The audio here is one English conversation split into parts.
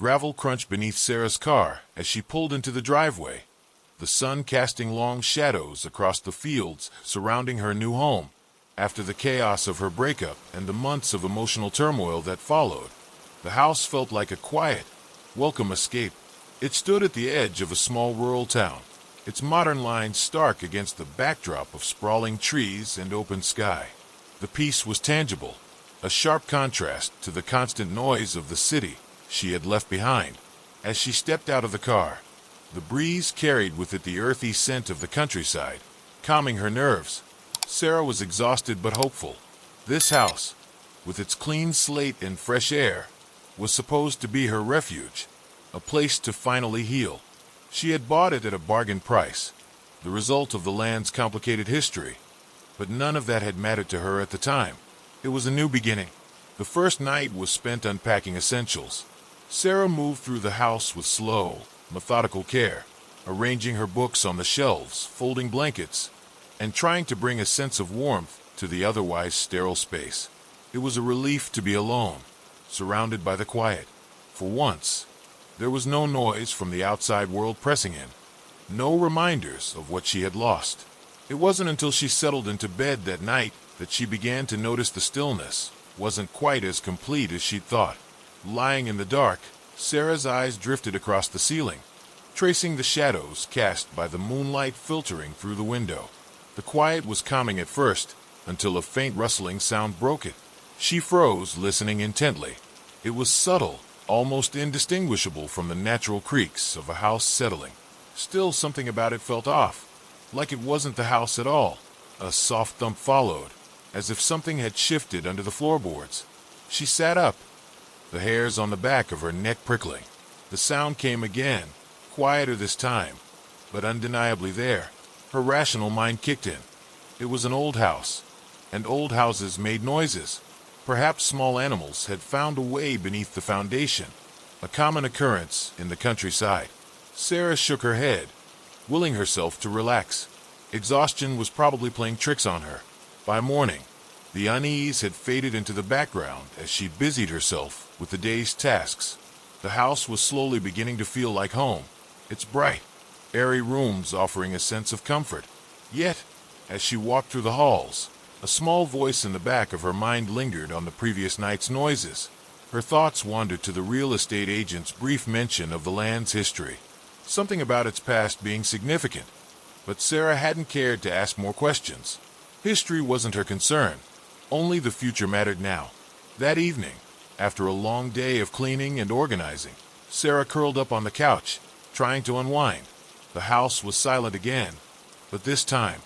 gravel crunch beneath Sarah's car as she pulled into the driveway, the sun casting long shadows across the fields surrounding her new home. After the chaos of her breakup and the months of emotional turmoil that followed, the house felt like a quiet, welcome escape. It stood at the edge of a small rural town, its modern lines stark against the backdrop of sprawling trees and open sky. The peace was tangible, a sharp contrast to the constant noise of the city she had left behind. As she stepped out of the car, the breeze carried with it the earthy scent of the countryside, calming her nerves. Sarah was exhausted but hopeful. This house, with its clean slate and fresh air, was supposed to be her refuge, a place to finally heal. She had bought it at a bargain price, the result of the land's complicated history, but none of that had mattered to her at the time. It was a new beginning. The first night was spent unpacking essentials. Sarah moved through the house with slow, methodical care, arranging her books on the shelves, folding blankets, and trying to bring a sense of warmth to the otherwise sterile space. It was a relief to be alone, surrounded by the quiet. For once, there was no noise from the outside world pressing in, no reminders of what she had lost. It wasn't until she settled into bed that night that she began to notice the stillness wasn't quite as complete as she'd thought. Lying in the dark, Sarah's eyes drifted across the ceiling, tracing the shadows cast by the moonlight filtering through the window. The quiet was calming at first, until a faint rustling sound broke it. She froze, listening intently. It was subtle, almost indistinguishable from the natural creaks of a house settling. Still, something about it felt off, like it wasn't the house at all. A soft thump followed, as if something had shifted under the floorboards. She sat up, the hairs on the back of her neck prickling. The sound came again, quieter this time, but undeniably there. Her rational mind kicked in. It was an old house, and old houses made noises. Perhaps small animals had found a way beneath the foundation, a common occurrence in the countryside. Sarah shook her head, willing herself to relax. Exhaustion was probably playing tricks on her. By morning, the unease had faded into the background as she busied herself with the day's tasks. The house was slowly beginning to feel like home, its bright, airy rooms offering a sense of comfort. Yet, as she walked through the halls, a small voice in the back of her mind lingered on the previous night's noises. Her thoughts wandered to the real estate agent's brief mention of the land's history, something about its past being significant. But Sarah hadn't cared to ask more questions. History wasn't her concern. Only the future mattered now. That evening, after a long day of cleaning and organizing, Sarah curled up on the couch, trying to unwind. The house was silent again, but this time,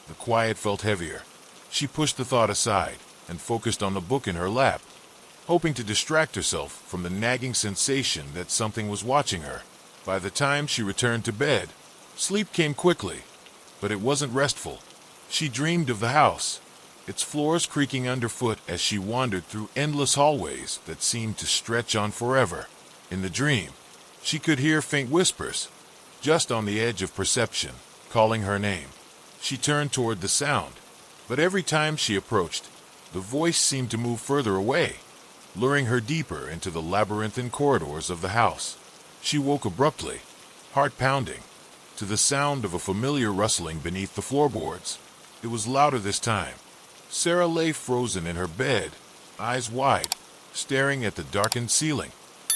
the quiet felt heavier. She pushed the thought aside and focused on the book in her lap, hoping to distract herself from the nagging sensation that something was watching her. By the time she returned to bed, sleep came quickly, but it wasn't restful. She dreamed of the house, its floors creaking underfoot as she wandered through endless hallways that seemed to stretch on forever. In the dream, she could hear faint whispers, just on the edge of perception, calling her name. She turned toward the sound, but every time she approached, the voice seemed to move further away, luring her deeper into the labyrinthine corridors of the house. She woke abruptly, heart pounding, to the sound of a familiar rustling beneath the floorboards. It was louder this time. Sarah lay frozen in her bed, eyes wide, staring at the darkened ceiling.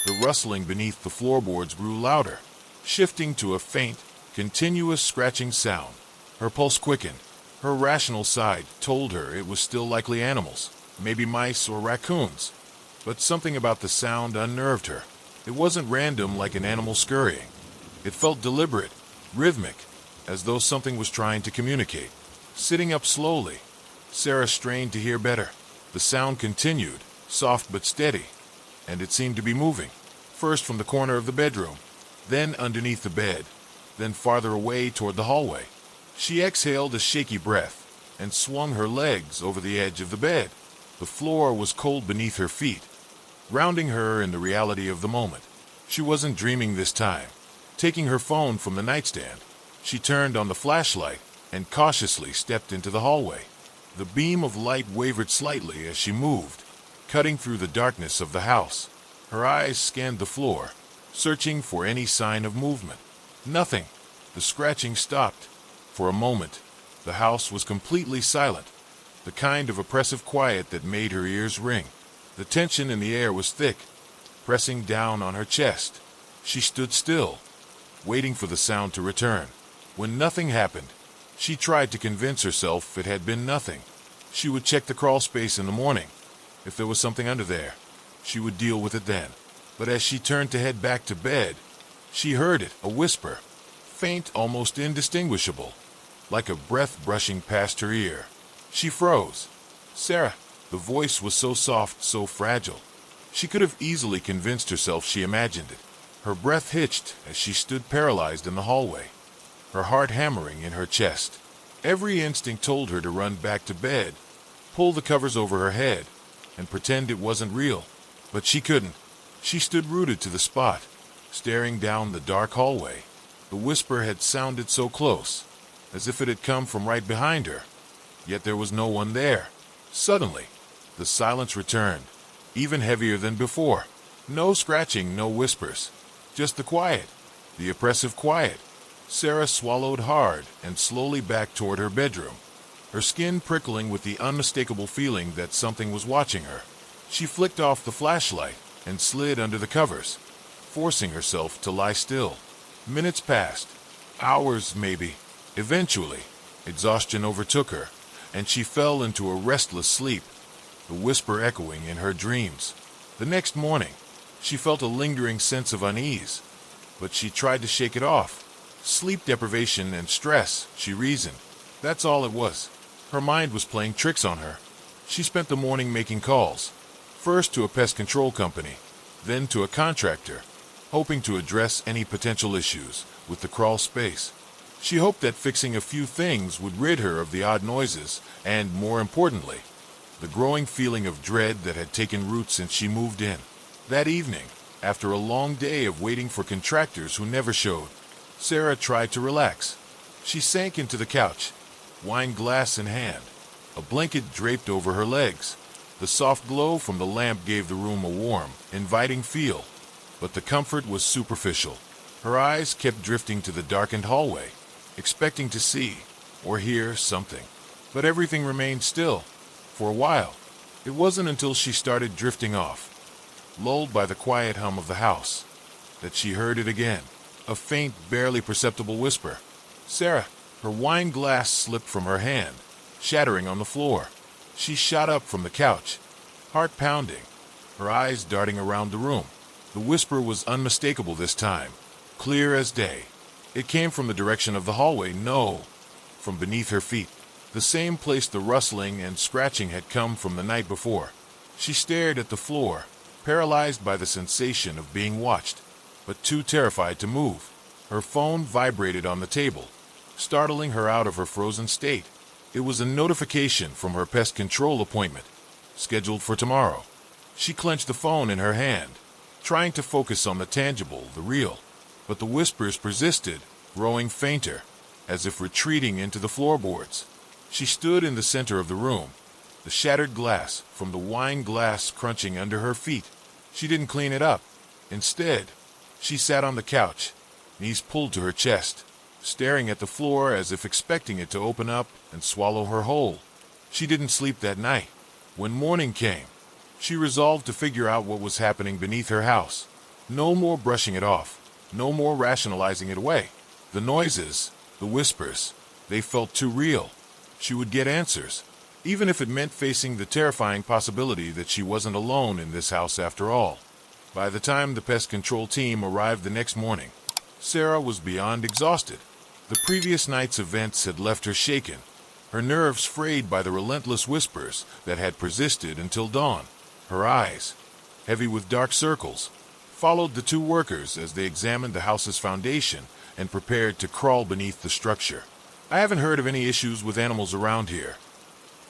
The rustling beneath the floorboards grew louder, shifting to a faint, continuous scratching sound. Her pulse quickened. Her rational side told her it was still likely animals, maybe mice or raccoons. But something about the sound unnerved her. It wasn't random like an animal scurrying. It felt deliberate, rhythmic, as though something was trying to communicate. Sitting up slowly, Sarah strained to hear better. The sound continued, soft but steady, and it seemed to be moving, first from the corner of the bedroom, then underneath the bed, then farther away toward the hallway. She exhaled a shaky breath and swung her legs over the edge of the bed. The floor was cold beneath her feet, grounding her in the reality of the moment. She wasn't dreaming this time. Taking her phone from the nightstand, she turned on the flashlight and cautiously stepped into the hallway. The beam of light wavered slightly as she moved, cutting through the darkness of the house. Her eyes scanned the floor, searching for any sign of movement. Nothing. The scratching stopped. For a moment, the house was completely silent, the kind of oppressive quiet that made her ears ring. The tension in the air was thick, pressing down on her chest. She stood still, waiting for the sound to return. When nothing happened, she tried to convince herself it had been nothing. She would check the crawl space in the morning. If there was something under there, she would deal with it then. But as she turned to head back to bed, she heard it, a whisper, faint, almost indistinguishable, like a breath brushing past her ear. She froze. Sarah. The voice was so soft, so fragile. She could have easily convinced herself she imagined it. Her breath hitched as she stood paralyzed in the hallway, her heart hammering in her chest. Every instinct told her to run back to bed, pull the covers over her head, and pretend it wasn't real. But she couldn't. She stood rooted to the spot, staring down the dark hallway. The whisper had sounded so close, as if it had come from right behind her. Yet there was no one there. Suddenly, the silence returned, even heavier than before. No scratching, no whispers. Just the quiet, the oppressive quiet. Sarah swallowed hard and slowly backed toward her bedroom, her skin prickling with the unmistakable feeling that something was watching her. She flicked off the flashlight and slid under the covers, forcing herself to lie still. Minutes passed, hours maybe. Eventually, exhaustion overtook her, and she fell into a restless sleep, the whisper echoing in her dreams. The next morning, she felt a lingering sense of unease, but she tried to shake it off. Sleep deprivation and stress, she reasoned. That's all it was. Her mind was playing tricks on her. She spent the morning making calls, first to a pest control company, then to a contractor, hoping to address any potential issues with the crawl space. She hoped that fixing a few things would rid her of the odd noises and, more importantly, the growing feeling of dread that had taken root since she moved in. That evening, after a long day of waiting for contractors who never showed, Sarah tried to relax. She sank into the couch, wine glass in hand, a blanket draped over her legs. The soft glow from the lamp gave the room a warm, inviting feel, but the comfort was superficial. Her eyes kept drifting to the darkened hallway, expecting to see or hear something. But everything remained still. For a while, it wasn't until she started drifting off, lulled by the quiet hum of the house, that she heard it again, a faint, barely perceptible whisper. Sarah. Her wine glass slipped from her hand, shattering on the floor. She shot up from the couch, heart pounding, her eyes darting around the room. The whisper was unmistakable this time, clear as day. It came from the direction of the hallway, no, from beneath her feet, the same place the rustling and scratching had come from the night before. She stared at the floor, paralyzed by the sensation of being watched, but too terrified to move. Her phone vibrated on the table, startling her out of her frozen state. It was a notification from her pest control appointment, scheduled for tomorrow. She clenched the phone in her hand, trying to focus on the tangible, the real. But the whispers persisted, growing fainter, as if retreating into the floorboards. She stood in the center of the room, the shattered glass from the wine glass crunching under her feet. She didn't clean it up. Instead, she sat on the couch, knees pulled to her chest, staring at the floor as if expecting it to open up and swallow her whole. She didn't sleep that night. When morning came, she resolved to figure out what was happening beneath her house. No more brushing it off. No more rationalizing it away. The noises, the whispers, they felt too real. She would get answers, even if it meant facing the terrifying possibility that she wasn't alone in this house after all. By the time the pest control team arrived the next morning, Sarah was beyond exhausted. The previous night's events had left her shaken, her nerves frayed by the relentless whispers that had persisted until dawn. Her eyes, heavy with dark circles, followed the two workers as they examined the house's foundation and prepared to crawl beneath the structure. I haven't heard of any issues with animals around here,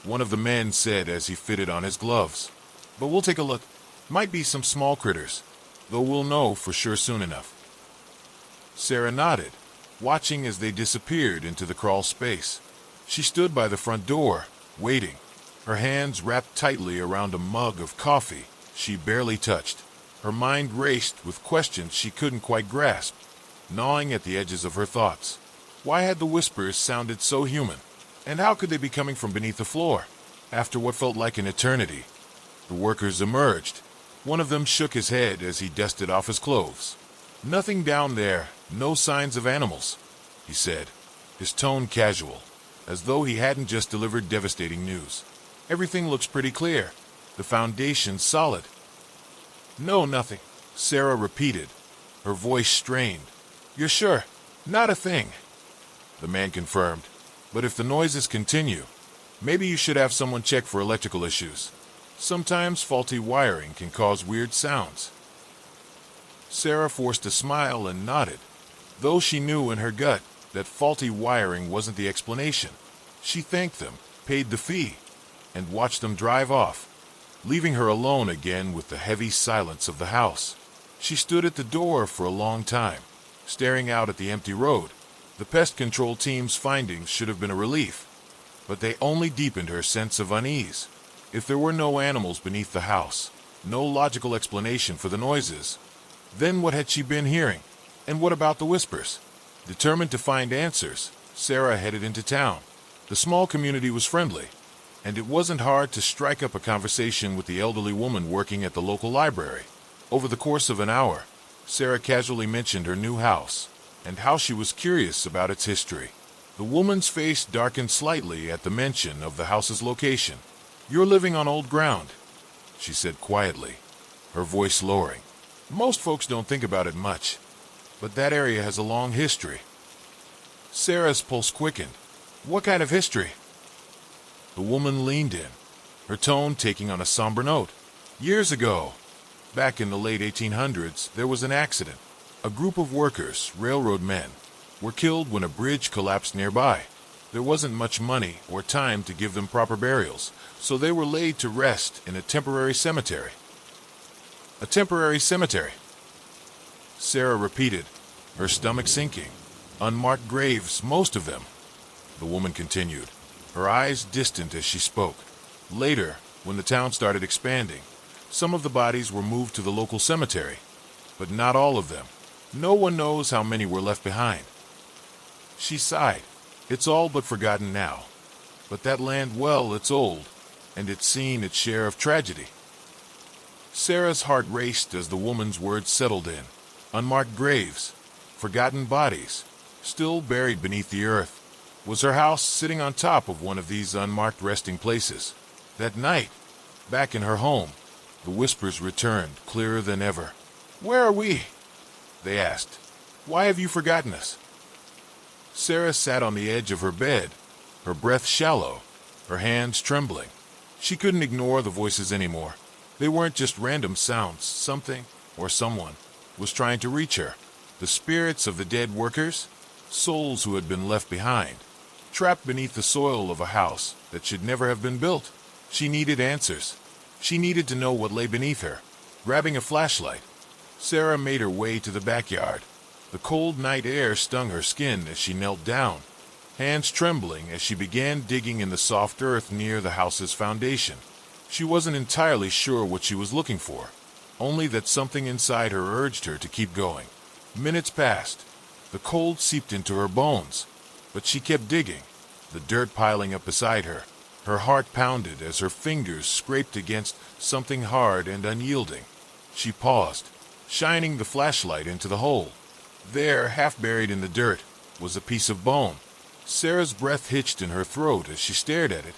one of the men said as he fitted on his gloves. But we'll take a look. Might be some small critters, though we'll know for sure soon enough. Sarah nodded, watching as they disappeared into the crawl space. She stood by the front door, waiting, her hands wrapped tightly around a mug of coffee she barely touched. Her mind raced with questions she couldn't quite grasp, gnawing at the edges of her thoughts. Why had the whispers sounded so human? And how could they be coming from beneath the floor? After what felt like an eternity, the workers emerged. One of them shook his head as he dusted off his clothes. "Nothing down there, no signs of animals," he said, his tone casual, as though he hadn't just delivered devastating news. "Everything looks pretty clear. The foundation's solid." "No, nothing," Sarah repeated, her voice strained. "You're sure? Not a thing," the man confirmed. "But if the noises continue, maybe you should have someone check for electrical issues. Sometimes faulty wiring can cause weird sounds." Sarah forced a smile and nodded, though she knew in her gut that faulty wiring wasn't the explanation. She thanked them, paid the fee, and watched them drive off, leaving her alone again with the heavy silence of the house. She stood at the door for a long time, staring out at the empty road. The pest control team's findings should have been a relief, but they only deepened her sense of unease. If there were no animals beneath the house, no logical explanation for the noises, then what had she been hearing? And what about the whispers? Determined to find answers, Sarah headed into town. The small community was friendly, and it wasn't hard to strike up a conversation with the elderly woman working at the local library. Over the course of an hour, Sarah casually mentioned her new house and how she was curious about its history. The woman's face darkened slightly at the mention of the house's location. "You're living on old ground," she said quietly, her voice lowering. "Most folks don't think about it much, but that area has a long history." Sarah's pulse quickened. "What kind of history?" The woman leaned in, her tone taking on a somber note. "Years ago, back in the late 1800s, there was an accident. A group of workers, railroad men, were killed when a bridge collapsed nearby. There wasn't much money or time to give them proper burials, so they were laid to rest in a temporary cemetery." "A temporary cemetery?" Sarah repeated, her stomach sinking. "Unmarked graves, most of them," the woman continued, her eyes distant as she spoke. "Later, when the town started expanding, some of the bodies were moved to the local cemetery, but not all of them. No one knows how many were left behind." She sighed. "It's all but forgotten now. But that land, well, it's old, and it's seen its share of tragedy." Sarah's heart raced as the woman's words settled in. Unmarked graves, forgotten bodies, still buried beneath the earth. Was her house sitting on top of one of these unmarked resting places? That night, back in her home, the whispers returned, clearer than ever. "Where are we?" they asked. "Why have you forgotten us?" Sarah sat on the edge of her bed, her breath shallow, her hands trembling. She couldn't ignore the voices anymore. They weren't just random sounds. Something, or someone, was trying to reach her. The spirits of the dead workers, souls who had been left behind, trapped beneath the soil of a house that should never have been built. She needed answers. She needed to know what lay beneath her. Grabbing a flashlight, Sarah made her way to the backyard. The cold night air stung her skin as she knelt down, hands trembling as she began digging in the soft earth near the house's foundation. She wasn't entirely sure what she was looking for, only that something inside her urged her to keep going. Minutes passed. The cold seeped into her bones, but she kept digging, the dirt piling up beside her. Her heart pounded as her fingers scraped against something hard and unyielding. She paused, shining the flashlight into the hole. There, half buried in the dirt, was a piece of bone. Sarah's breath hitched in her throat as she stared at it,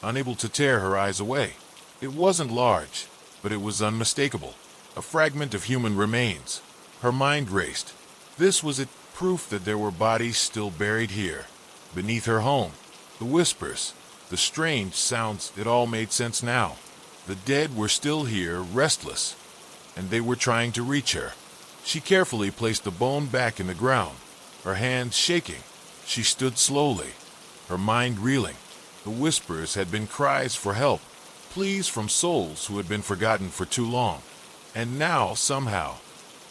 unable to tear her eyes away. It wasn't large, but it was unmistakable. A fragment of human remains. Her mind raced. This was it, proof that there were bodies still buried here, beneath her home. The whispers, the strange sounds, it all made sense now. The dead were still here, restless, and they were trying to reach her. She carefully placed the bone back in the ground, her hands shaking. She stood slowly, her mind reeling. The whispers had been cries for help, pleas from souls who had been forgotten for too long. And now, somehow,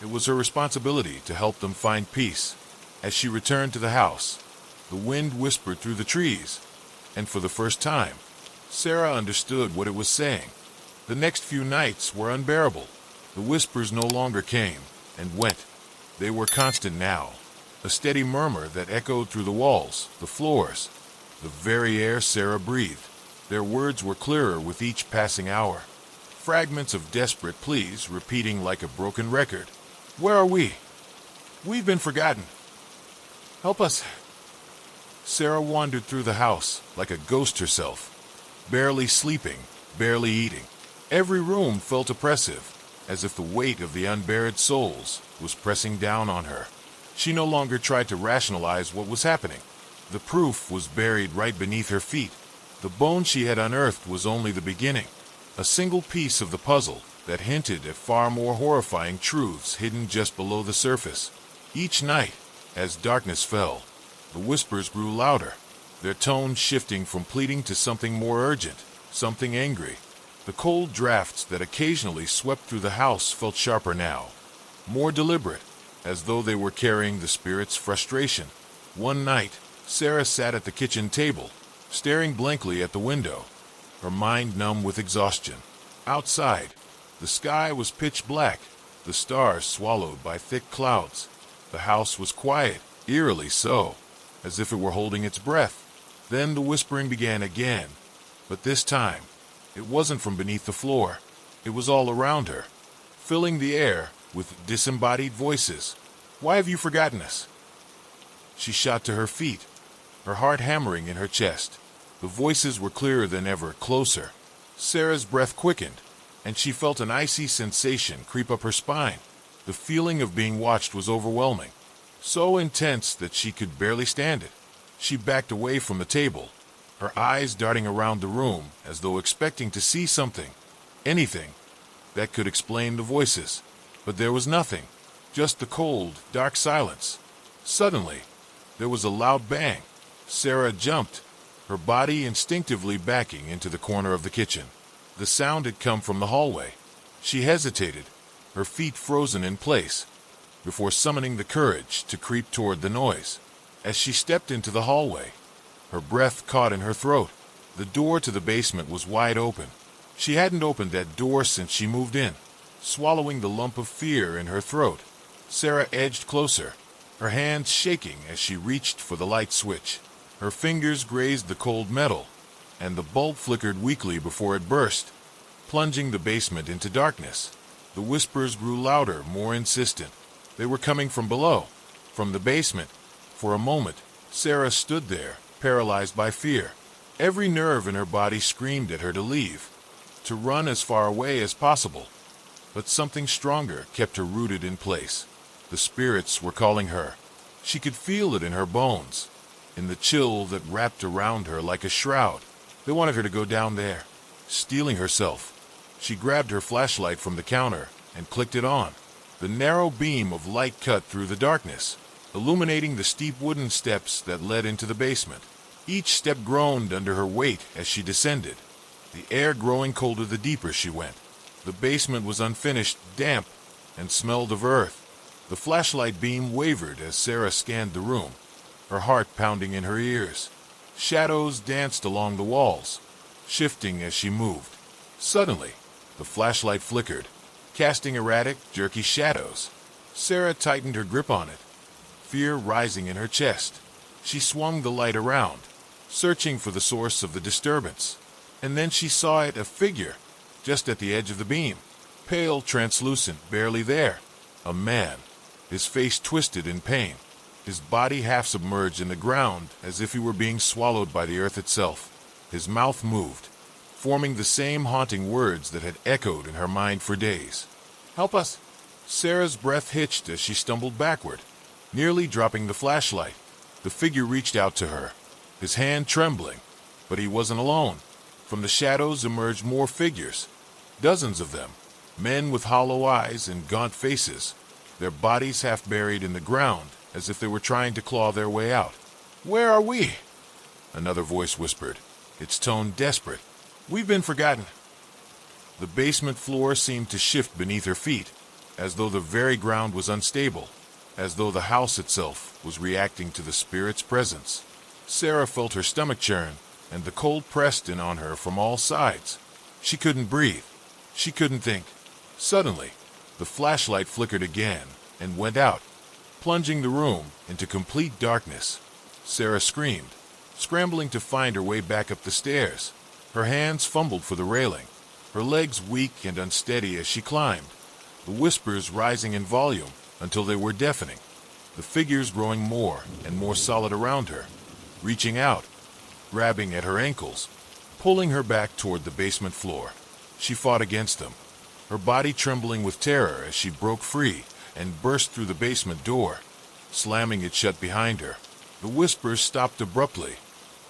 it was her responsibility to help them find peace. As she returned to the house, the wind whispered through the trees, and for the first time, Sarah understood what it was saying. The next few nights were unbearable. The whispers no longer came and went. They were constant now, a steady murmur that echoed through the walls, the floors, the very air Sarah breathed. Their words were clearer with each passing hour, fragments of desperate pleas repeating like a broken record. Where are we? We've been forgotten. Help us. Sarah wandered through the house like a ghost herself, barely sleeping, barely eating. Every room felt oppressive, as if the weight of the unburied souls was pressing down on her. She no longer tried to rationalize what was happening. The proof was buried right beneath her feet. The bone she had unearthed was only the beginning, a single piece of the puzzle that hinted at far more horrifying truths hidden just below the surface. Each night, as darkness fell, the whispers grew louder, their tone shifting from pleading to something more urgent, something angry. The cold drafts that occasionally swept through the house felt sharper now, more deliberate, as though they were carrying the spirit's frustration. One night, Sarah sat at the kitchen table, staring blankly at the window, her mind numb with exhaustion. Outside, the sky was pitch black, the stars swallowed by thick clouds. The house was quiet, eerily so, as if it were holding its breath. Then the whispering began again, but this time, it wasn't from beneath the floor. It was all around her, filling the air with disembodied voices. Why have you forgotten us? She shot to her feet, her heart hammering in her chest. The voices were clearer than ever, closer. Sarah's breath quickened, and she felt an icy sensation creep up her spine. The feeling of being watched was overwhelming, so intense that she could barely stand it. She backed away from the table, her eyes darting around the room as though expecting to see something, anything, that could explain the voices. But there was nothing, just the cold, dark silence. Suddenly, there was a loud bang. Sarah jumped, her body instinctively backing into the corner of the kitchen. The sound had come from the hallway. She hesitated, her feet frozen in place, before summoning the courage to creep toward the noise. As she stepped into the hallway, her breath caught in her throat. The door to the basement was wide open. She hadn't opened that door since she moved in. Swallowing the lump of fear in her throat, Sarah edged closer, her hands shaking as she reached for the light switch. Her fingers grazed the cold metal, and the bulb flickered weakly before it burst, plunging the basement into darkness. The whispers grew louder, more insistent. They were coming from below, from the basement. For a moment, Sarah stood there, paralyzed by fear. Every nerve in her body screamed at her to leave, to run as far away as possible. But something stronger kept her rooted in place. The spirits were calling her. She could feel it in her bones, in the chill that wrapped around her like a shroud. They wanted her to go down there. Steeling herself, she grabbed her flashlight from the counter and clicked it on. The narrow beam of light cut through the darkness, illuminating the steep wooden steps that led into the basement. Each step groaned under her weight as she descended, the air growing colder the deeper she went. The basement was unfinished, damp, and smelled of earth. The flashlight beam wavered as Sarah scanned the room, her heart pounding in her ears. Shadows danced along the walls, shifting as she moved. Suddenly, the flashlight flickered, casting erratic, jerky shadows. Sarah tightened her grip on it, fear rising in her chest. She swung the light around, searching for the source of the disturbance. And then she saw it, a figure, just at the edge of the beam, pale, translucent, barely there. A man, his face twisted in pain, his body half submerged in the ground as if he were being swallowed by the earth itself. His mouth moved, forming the same haunting words that had echoed in her mind for days. Help us! Sarah's breath hitched as she stumbled backward, nearly dropping the flashlight. The figure reached out to her, his hand trembling, but he wasn't alone. From the shadows emerged more figures, dozens of them, men with hollow eyes and gaunt faces, their bodies half buried in the ground as if they were trying to claw their way out. Where are we? Another voice whispered, its tone desperate. We've been forgotten. The basement floor seemed to shift beneath her feet, as though the very ground was unstable, as though the house itself was reacting to the spirit's presence. Sarah felt her stomach churn, and the cold pressed in on her from all sides. She couldn't breathe. She couldn't think. Suddenly, The flashlight flickered again and went out, plunging the room into complete darkness. Sarah screamed, scrambling to find her way back up the stairs. Her hands fumbled for the railing, her legs weak and unsteady as she climbed, the whispers rising in volume until they were deafening, the figures growing more and more solid around her, reaching out, grabbing at her ankles, pulling her back toward the basement floor. She fought against them, her body trembling with terror as she broke free and burst through the basement door, slamming it shut behind her. The whispers stopped abruptly,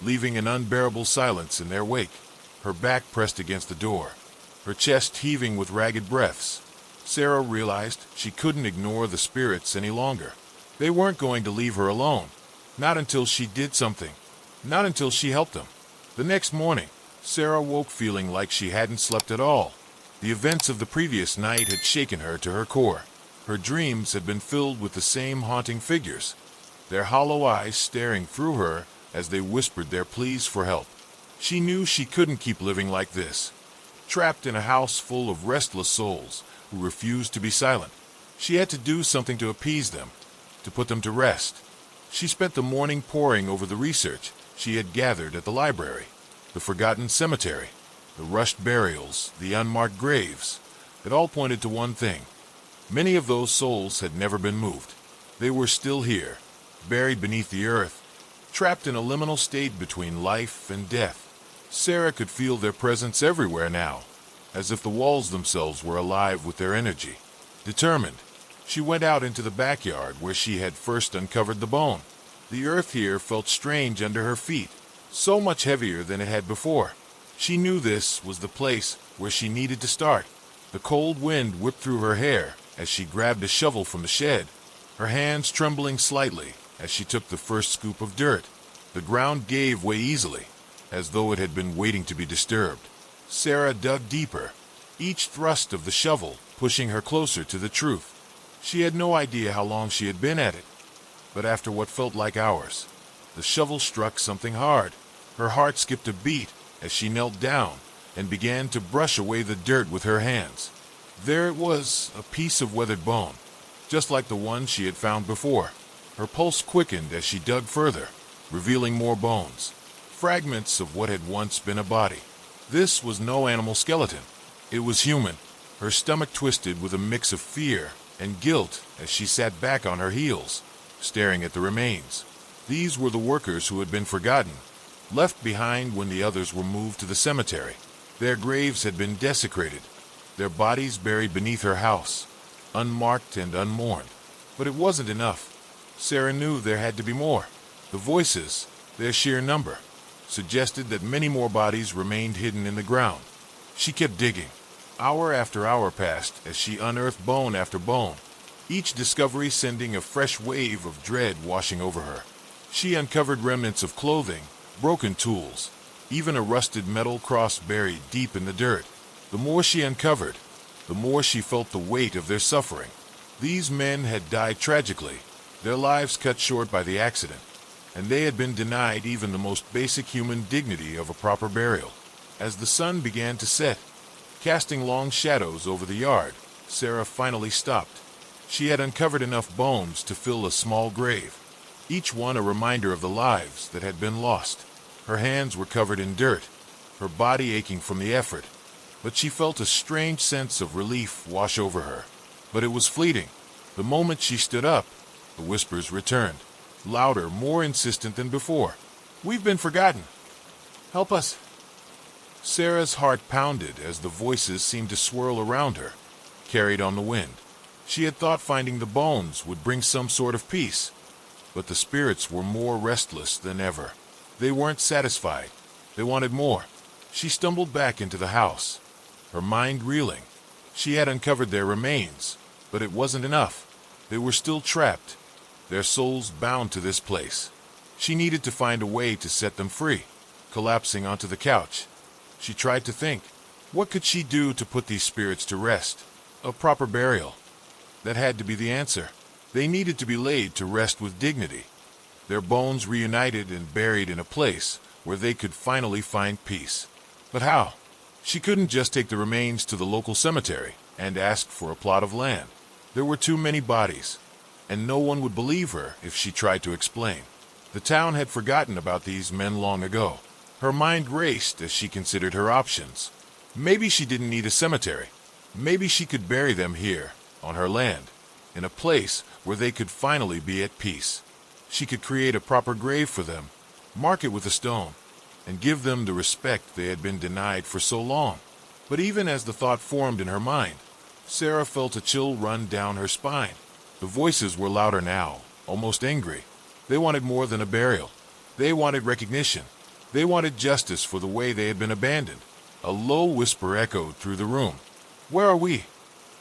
leaving an unbearable silence in their wake. Her back pressed against the door, her chest heaving with ragged breaths. Sarah realized she couldn't ignore the spirits any longer. They weren't going to leave her alone, not until she did something, not until she helped them. The next morning, Sarah woke feeling like she hadn't slept at all. The events of the previous night had shaken her to her core. Her dreams had been filled with the same haunting figures, their hollow eyes staring through her as they whispered their pleas for help. She knew she couldn't keep living like this, trapped in a house full of restless souls who refused to be silent. She had to do something to appease them, to put them to rest. She spent the morning poring over the research she had gathered at the library, the forgotten cemetery, the rushed burials, the unmarked graves. It all pointed to one thing. Many of those souls had never been moved. They were still here, buried beneath the earth, trapped in a liminal state between life and death. Sarah could feel their presence everywhere now, as if the walls themselves were alive with their energy. Determined, she went out into the backyard where she had first uncovered the bone. The earth here felt strange under her feet, so much heavier than it had before. She knew this was the place where she needed to start. The cold wind whipped through her hair as she grabbed a shovel from the shed, her hands trembling slightly as she took the first scoop of dirt. The ground gave way easily, as though it had been waiting to be disturbed. Sarah dug deeper, each thrust of the shovel pushing her closer to the truth. She had no idea how long she had been at it, but after what felt like hours, the shovel struck something hard. Her heart skipped a beat as she knelt down and began to brush away the dirt with her hands. There it was, a piece of weathered bone, just like the one she had found before. Her pulse quickened as she dug further, revealing more bones, fragments of what had once been a body. This was no animal skeleton. It was human. Her stomach twisted with a mix of fear and guilt as she sat back on her heels, staring at the remains. These were the workers who had been forgotten, left behind when the others were moved to the cemetery. Their graves had been desecrated, their bodies buried beneath her house, unmarked and unmourned. But it wasn't enough. Sarah knew there had to be more. The voices, their sheer number, suggested that many more bodies remained hidden in the ground. She kept digging. Hour after hour passed as she unearthed bone after bone, each discovery sending a fresh wave of dread washing over her. She uncovered remnants of clothing, broken tools, even a rusted metal cross buried deep in the dirt. The more she uncovered, the more she felt the weight of their suffering. These men had died tragically, their lives cut short by the accident, and they had been denied even the most basic human dignity of a proper burial. As the sun began to set, casting long shadows over the yard, Sarah finally stopped. She had uncovered enough bones to fill a small grave, each one a reminder of the lives that had been lost. Her hands were covered in dirt, her body aching from the effort, but she felt a strange sense of relief wash over her. But it was fleeting. The moment she stood up, the whispers returned, louder, more insistent than before. "We've been forgotten. Help us." Sarah's heart pounded as the voices seemed to swirl around her, carried on the wind. She had thought finding the bones would bring some sort of peace, but the spirits were more restless than ever. They weren't satisfied. They wanted more. She stumbled back into the house, her mind reeling. She had uncovered their remains, but it wasn't enough. They were still trapped, their souls bound to this place. She needed to find a way to set them free. Collapsing onto the couch, she tried to think. What could she do to put these spirits to rest? A proper burial. That had to be the answer. They needed to be laid to rest with dignity, their bones reunited and buried in a place where they could finally find peace. But how? She couldn't just take the remains to the local cemetery and ask for a plot of land. There were too many bodies, and no one would believe her if she tried to explain. The town had forgotten about these men long ago. Her mind raced as she considered her options. Maybe she didn't need a cemetery. Maybe she could bury them here, on her land, in a place where they could finally be at peace. She could create a proper grave for them, mark it with a stone, and give them the respect they had been denied for so long. But even as the thought formed in her mind, Sarah felt a chill run down her spine. The voices were louder now, almost angry. They wanted more than a burial. They wanted recognition. They wanted justice for the way they had been abandoned. A low whisper echoed through the room. "Where are we?"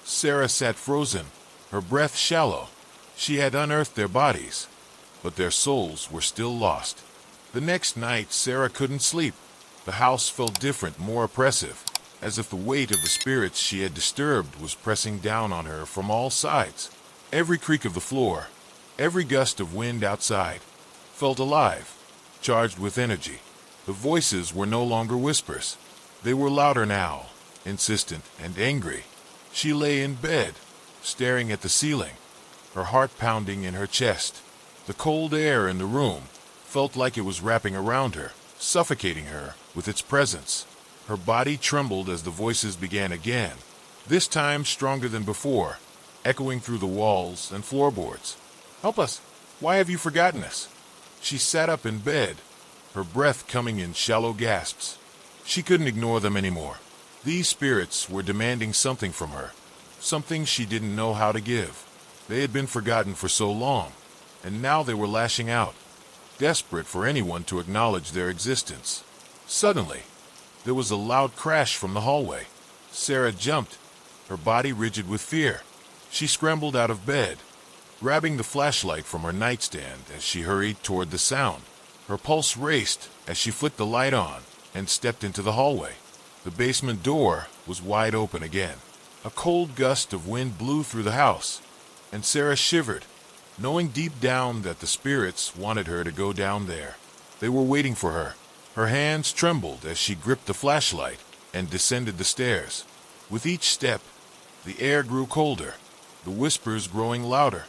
Sarah sat frozen, her breath shallow. She had unearthed their bodies, but their souls were still lost. The next night, Sarah couldn't sleep. The house felt different, more oppressive, as if the weight of the spirits she had disturbed was pressing down on her from all sides. Every creak of the floor, every gust of wind outside, felt alive, charged with energy. The voices were no longer whispers. They were louder now, insistent and angry. She lay in bed, staring at the ceiling, her heart pounding in her chest. The cold air in the room felt like it was wrapping around her, suffocating her with its presence. Her body trembled as the voices began again, this time stronger than before, echoing through the walls and floorboards. "Help us! Why have you forgotten us?" She sat up in bed, her breath coming in shallow gasps. She couldn't ignore them anymore. These spirits were demanding something from her, something she didn't know how to give. They had been forgotten for so long, and now they were lashing out, desperate for anyone to acknowledge their existence. Suddenly, there was a loud crash from the hallway. Sarah jumped, her body rigid with fear. She scrambled out of bed, grabbing the flashlight from her nightstand as she hurried toward the sound. Her pulse raced as she flicked the light on and stepped into the hallway. The basement door was wide open again. A cold gust of wind blew through the house, and Sarah shivered, knowing deep down that the spirits wanted her to go down there. They were waiting for her. Her hands trembled as she gripped the flashlight and descended the stairs. With each step, the air grew colder, the whispers growing louder,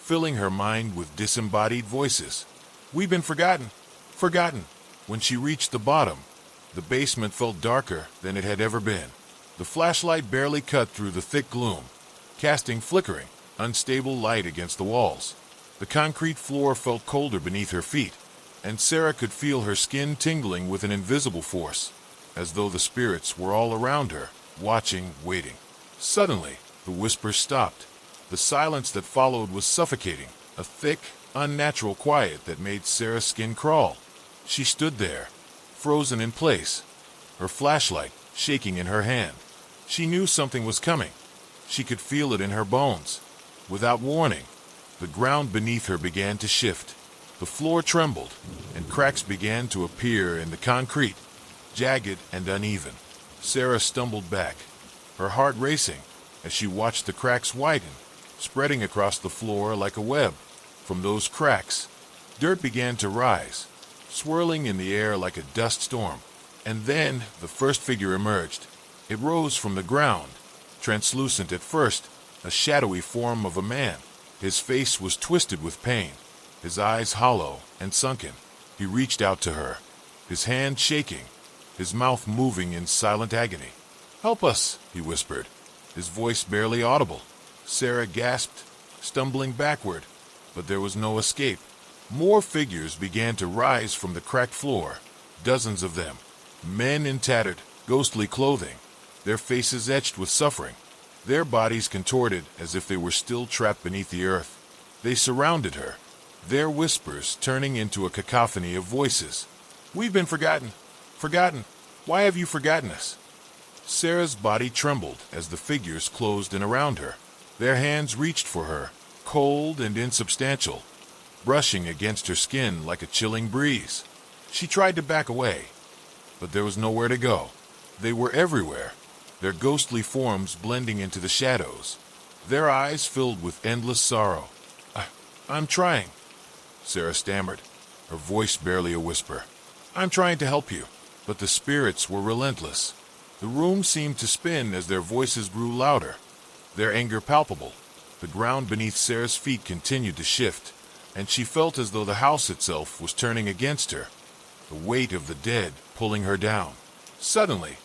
filling her mind with disembodied voices. "We've been forgotten, forgotten." When she reached the bottom, the basement felt darker than it had ever been. The flashlight barely cut through the thick gloom, casting flickering, unstable light against the walls. The concrete floor felt colder beneath her feet, and Sarah could feel her skin tingling with an invisible force, as though the spirits were all around her, watching, waiting. Suddenly, the whispers stopped. The silence that followed was suffocating, a thick, unnatural quiet that made Sarah's skin crawl. She stood there, frozen in place, her flashlight shaking in her hand. She knew something was coming. She could feel it in her bones. Without warning, the ground beneath her began to shift. The floor trembled, and cracks began to appear in the concrete, jagged and uneven. Sarah stumbled back, her heart racing as she watched the cracks widen, spreading across the floor like a web. From those cracks, dirt began to rise, swirling in the air like a dust storm. And then the first figure emerged. It rose from the ground, translucent at first, a shadowy form of a man. His face was twisted with pain, his eyes hollow and sunken. He reached out to her, his hand shaking, his mouth moving in silent agony. "Help us," he whispered, his voice barely audible. Sarah gasped, stumbling backward, but there was no escape. More figures began to rise from the cracked floor, dozens of them, men in tattered, ghostly clothing, their faces etched with suffering, their bodies contorted as if they were still trapped beneath the earth. They surrounded her, their whispers turning into a cacophony of voices. "We've been forgotten, forgotten. Why have you forgotten us?" Sarah's body trembled as the figures closed in around her. Their hands reached for her, cold and insubstantial, brushing against her skin like a chilling breeze. She tried to back away, but there was nowhere to go. They were everywhere, their ghostly forms blending into the shadows, their eyes filled with endless sorrow. I'm trying," Sarah stammered, her voice barely a whisper. "I'm trying to help you." But the spirits were relentless. The room seemed to spin as their voices grew louder, their anger palpable. The ground beneath Sarah's feet continued to shift, and she felt as though the house itself was turning against her, the weight of the dead pulling her down. Suddenly,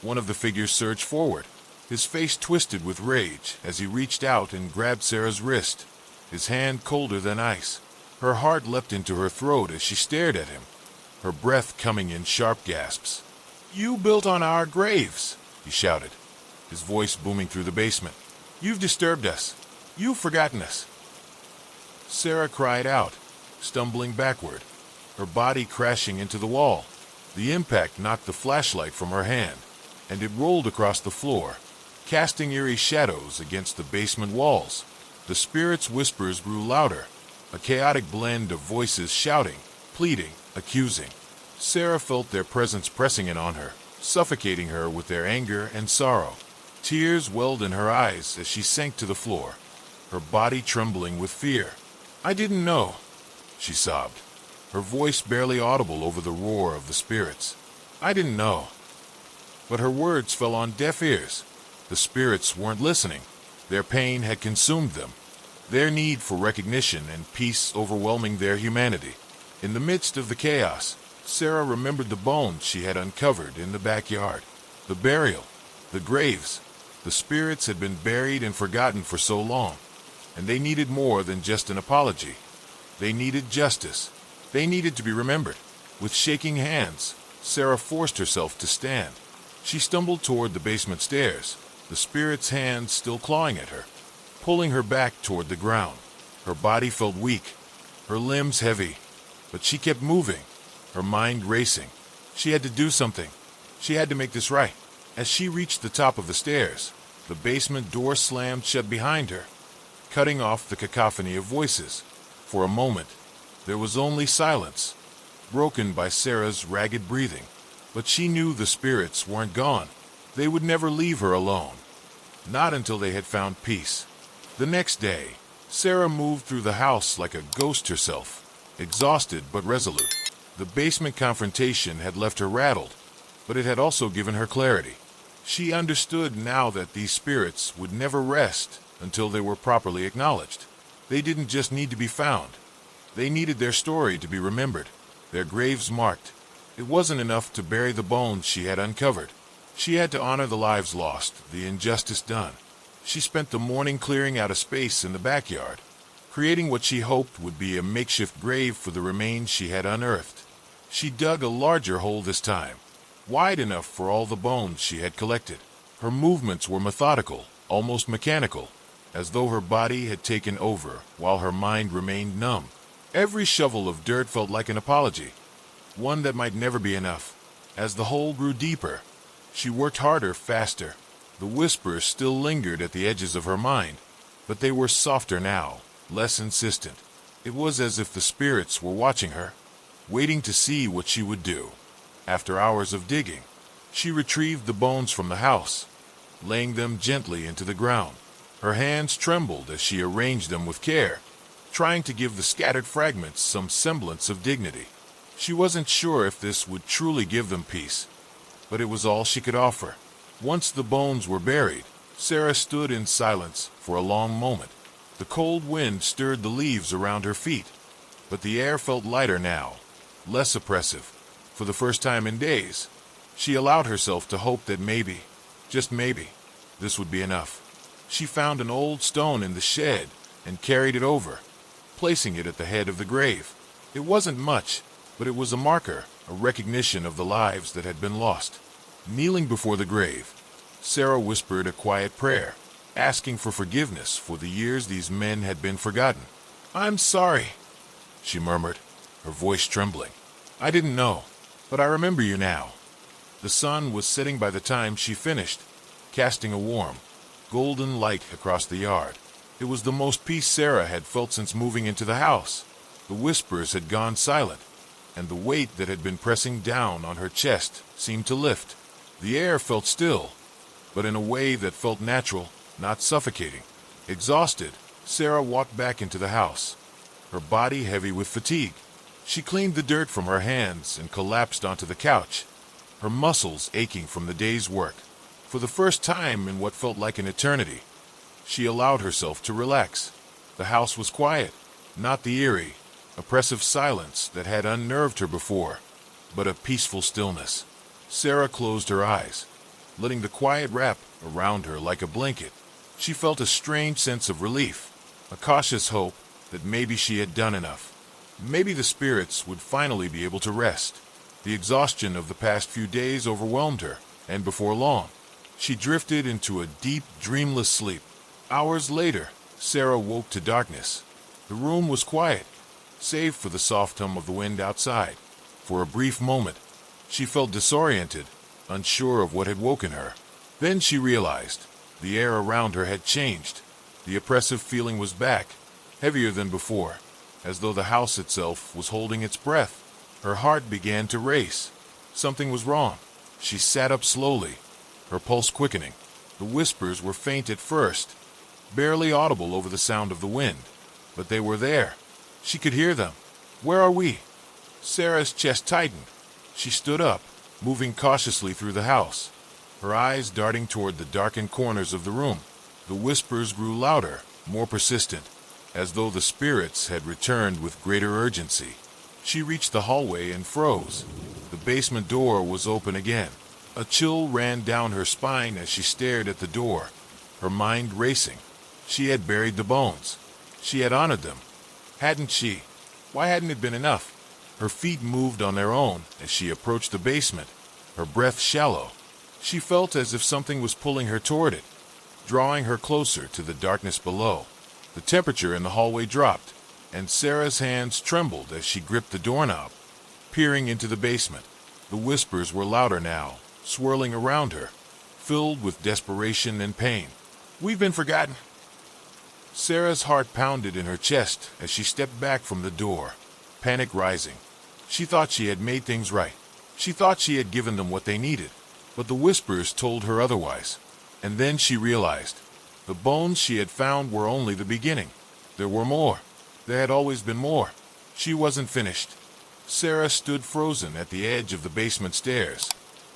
one of the figures surged forward, his face twisted with rage as he reached out and grabbed Sarah's wrist, his hand colder than ice. Her heart leapt into her throat as she stared at him, her breath coming in sharp gasps. "You built on our graves," he shouted, his voice booming through the basement. "You've disturbed us. You've forgotten us." Sarah cried out, stumbling backward, her body crashing into the wall. The impact knocked the flashlight from her hand, and it rolled across the floor, casting eerie shadows against the basement walls. The spirit's whispers grew louder, a chaotic blend of voices shouting, pleading, accusing. Sarah felt their presence pressing in on her, suffocating her with their anger and sorrow. Tears welled in her eyes as she sank to the floor, her body trembling with fear. "I didn't know," she sobbed, her voice barely audible over the roar of the spirits. "I didn't know." But her words fell on deaf ears. The spirits weren't listening. Their pain had consumed them, their need for recognition and peace overwhelming their humanity. In the midst of the chaos, Sarah remembered the bones she had uncovered in the backyard. The burial, the graves. The spirits had been buried and forgotten for so long, and they needed more than just an apology. They needed justice. They needed to be remembered. With shaking hands, Sarah forced herself to stand. She stumbled toward the basement stairs, the spirit's hands still clawing at her, pulling her back toward the ground. Her body felt weak, her limbs heavy, but she kept moving, her mind racing. She had to do something. She had to make this right. As she reached the top of the stairs, the basement door slammed shut behind her, cutting off the cacophony of voices. For a moment, there was only silence, broken by Sarah's ragged breathing. But she knew the spirits weren't gone. They would never leave her alone. Not until they had found peace. The next day, Sarah moved through the house like a ghost herself, exhausted but resolute. The basement confrontation had left her rattled, but it had also given her clarity. She understood now that these spirits would never rest until they were properly acknowledged. They didn't just need to be found. They needed their story to be remembered, their graves marked. It wasn't enough to bury the bones she had uncovered. She had to honor the lives lost, the injustice done. She spent the morning clearing out a space in the backyard, creating what she hoped would be a makeshift grave for the remains she had unearthed. She dug a larger hole this time, wide enough for all the bones she had collected. Her movements were methodical, almost mechanical, as though her body had taken over while her mind remained numb. Every shovel of dirt felt like an apology, one that might never be enough. As the hole grew deeper, she worked harder, faster. The whispers still lingered at the edges of her mind, but they were softer now, less insistent. It was as if the spirits were watching her, waiting to see what she would do. After hours of digging, she retrieved the bones from the house, laying them gently into the ground. Her hands trembled as she arranged them with care, trying to give the scattered fragments some semblance of dignity. She wasn't sure if this would truly give them peace, but it was all she could offer. Once the bones were buried, Sarah stood in silence for a long moment. The cold wind stirred the leaves around her feet, but the air felt lighter now, less oppressive. For the first time in days, she allowed herself to hope that maybe, just maybe, this would be enough. She found an old stone in the shed and carried it over, placing it at the head of the grave. It wasn't much, but it was a marker, a recognition of the lives that had been lost. Kneeling before the grave, Sarah whispered a quiet prayer, asking for forgiveness for the years these men had been forgotten. "I'm sorry," she murmured, her voice trembling. "I didn't know, but I remember you now." The sun was setting by the time she finished, casting a warm, golden light across the yard. It was the most peace Sarah had felt since moving into the house. The whispers had gone silent, and the weight that had been pressing down on her chest seemed to lift. The air felt still, but in a way that felt natural, not suffocating. Exhausted, Sarah walked back into the house, her body heavy with fatigue. She cleaned the dirt from her hands and collapsed onto the couch, her muscles aching from the day's work. For the first time in what felt like an eternity, she allowed herself to relax. The house was quiet, not the eerie, oppressive silence that had unnerved her before, but a peaceful stillness. Sarah closed her eyes, letting the quiet wrap around her like a blanket. She felt a strange sense of relief, a cautious hope that maybe she had done enough. Maybe the spirits would finally be able to rest. The exhaustion of the past few days overwhelmed her, and before long, she drifted into a deep, dreamless sleep. Hours later, Sarah woke to darkness. The room was quiet, save for the soft hum of the wind outside. For a brief moment, she felt disoriented, unsure of what had woken her. Then she realized the air around her had changed. The oppressive feeling was back, heavier than before, as though the house itself was holding its breath. Her heart began to race. Something was wrong. She sat up slowly, her pulse quickening. The whispers were faint at first, barely audible over the sound of the wind, but they were there. She could hear them. "Where are we?" Sarah's chest tightened. She stood up, moving cautiously through the house, her eyes darting toward the darkened corners of the room. The whispers grew louder, more persistent, as though the spirits had returned with greater urgency. She reached the hallway and froze. The basement door was open again. A chill ran down her spine as she stared at the door, her mind racing. She had buried the bones. She had honored them. Hadn't she? Why hadn't it been enough? Her feet moved on their own as she approached the basement, her breath shallow. She felt as if something was pulling her toward it, drawing her closer to the darkness below. The temperature in the hallway dropped, and Sarah's hands trembled as she gripped the doorknob, peering into the basement. The whispers were louder now, swirling around her, filled with desperation and pain. "We've been forgotten." Sarah's heart pounded in her chest as she stepped back from the door, panic rising. She thought she had made things right. She thought she had given them what they needed, but the whispers told her otherwise. And then she realized the bones she had found were only the beginning. There were more. There had always been more. She wasn't finished. Sarah stood frozen at the edge of the basement stairs,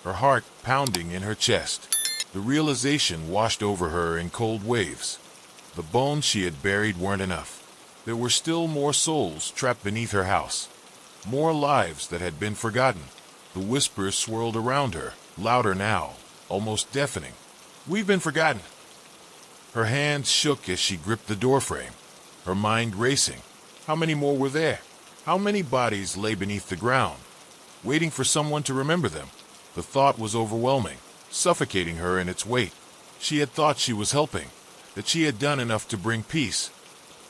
her heart pounding in her chest. The realization washed over her in cold waves. The bones she had buried weren't enough. There were still more souls trapped beneath her house, more lives that had been forgotten. The whispers swirled around her, louder now, almost deafening. "We've been forgotten." Her hands shook as she gripped the doorframe, her mind racing. How many more were there? How many bodies lay beneath the ground, waiting for someone to remember them? The thought was overwhelming, suffocating her in its weight. She had thought she was helping, that she had done enough to bring peace.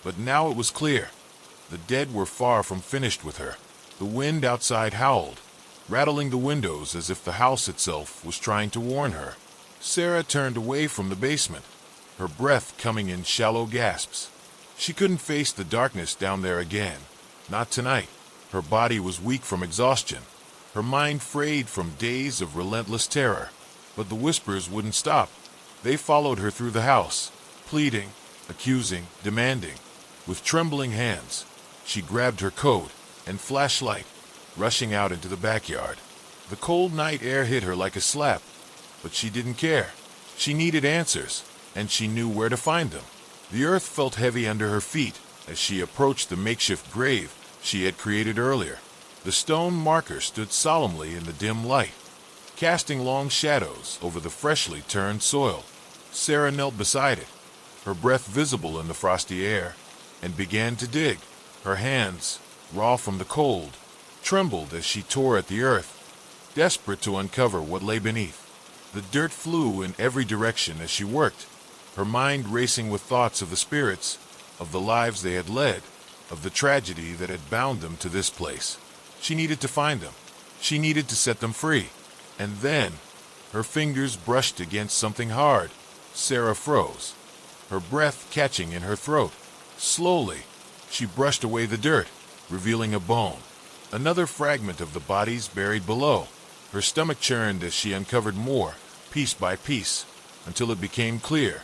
But now it was clear. The dead were far from finished with her. The wind outside howled, rattling the windows as if the house itself was trying to warn her. Sarah turned away from the basement, her breath coming in shallow gasps. She couldn't face the darkness down there again. Not tonight. Her body was weak from exhaustion, her mind frayed from days of relentless terror. But the whispers wouldn't stop. They followed her through the house, pleading, accusing, demanding. With trembling hands, she grabbed her coat and flashlight, rushing out into the backyard. The cold night air hit her like a slap, but she didn't care. She needed answers, and she knew where to find them. The earth felt heavy under her feet as she approached the makeshift grave she had created earlier. The stone marker stood solemnly in the dim light, casting long shadows over the freshly turned soil. Sarah knelt beside it, her breath visible in the frosty air, and began to dig. Her hands, raw from the cold, trembled as she tore at the earth, desperate to uncover what lay beneath. The dirt flew in every direction as she worked, her mind racing with thoughts of the spirits, of the lives they had led, of the tragedy that had bound them to this place. She needed to find them. She needed to set them free. And then, her fingers brushed against something hard. Sarah froze, her breath catching in her throat. Slowly, she brushed away the dirt, revealing a bone, another fragment of the bodies buried below. Her stomach churned as she uncovered more, piece by piece, until it became clear.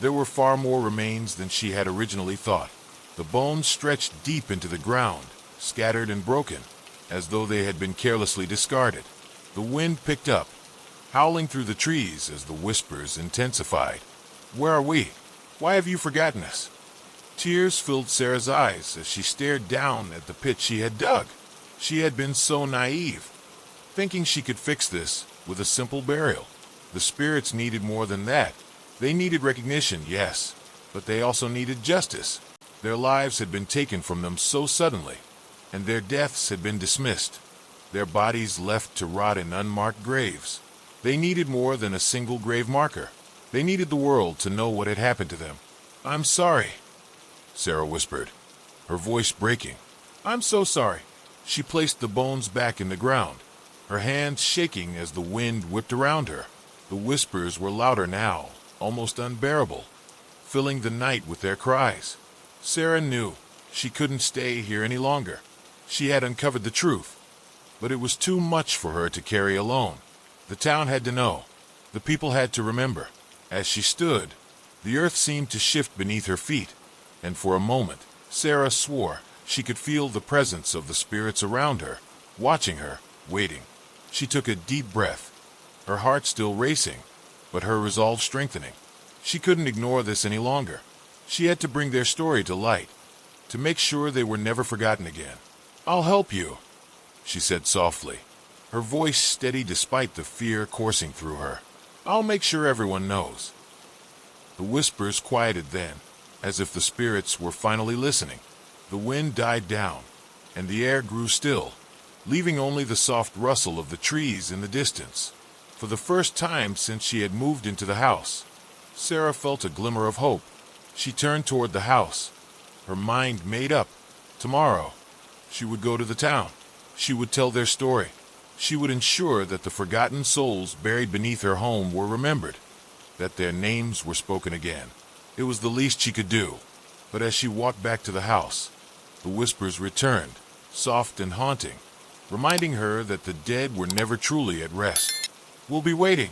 There were far more remains than she had originally thought. The bones stretched deep into the ground, scattered and broken, as though they had been carelessly discarded. The wind picked up, howling through the trees as the whispers intensified. Where are we? Why have you forgotten us? Tears filled Sarah's eyes as she stared down at the pit she had dug. She had been so naive, thinking she could fix this with a simple burial. The spirits needed more than that. They needed recognition, yes, but they also needed justice. Their lives had been taken from them so suddenly, and their deaths had been dismissed, their bodies left to rot in unmarked graves. They needed more than a single grave marker. They needed the world to know what had happened to them. I'm sorry, Sarah whispered, her voice breaking. I'm so sorry. She placed the bones back in the ground, her hands shaking as the wind whipped around her. The whispers were louder now, almost unbearable, filling the night with their cries. Sarah knew she couldn't stay here any longer. She had uncovered the truth, but it was too much for her to carry alone. The town had to know. The people had to remember. As she stood, the earth seemed to shift beneath her feet, and for a moment, Sarah swore she could feel the presence of the spirits around her, watching her, waiting. She took a deep breath, her heart still racing, but her resolve strengthening. She couldn't ignore this any longer. She had to bring their story to light, to make sure they were never forgotten again. I'll help you, she said softly, her voice steady despite the fear coursing through her. I'll make sure everyone knows. The whispers quieted then, as if the spirits were finally listening. The wind died down, and the air grew still, leaving only the soft rustle of the trees in the distance. For the first time since she had moved into the house, Sarah felt a glimmer of hope. She turned toward the house, her mind made up. Tomorrow, she would go to the town. She would tell their story. She would ensure that the forgotten souls buried beneath her home were remembered, that their names were spoken again. It was the least she could do. But as she walked back to the house, the whispers returned, soft and haunting, reminding her that the dead were never truly at rest. We'll be waiting,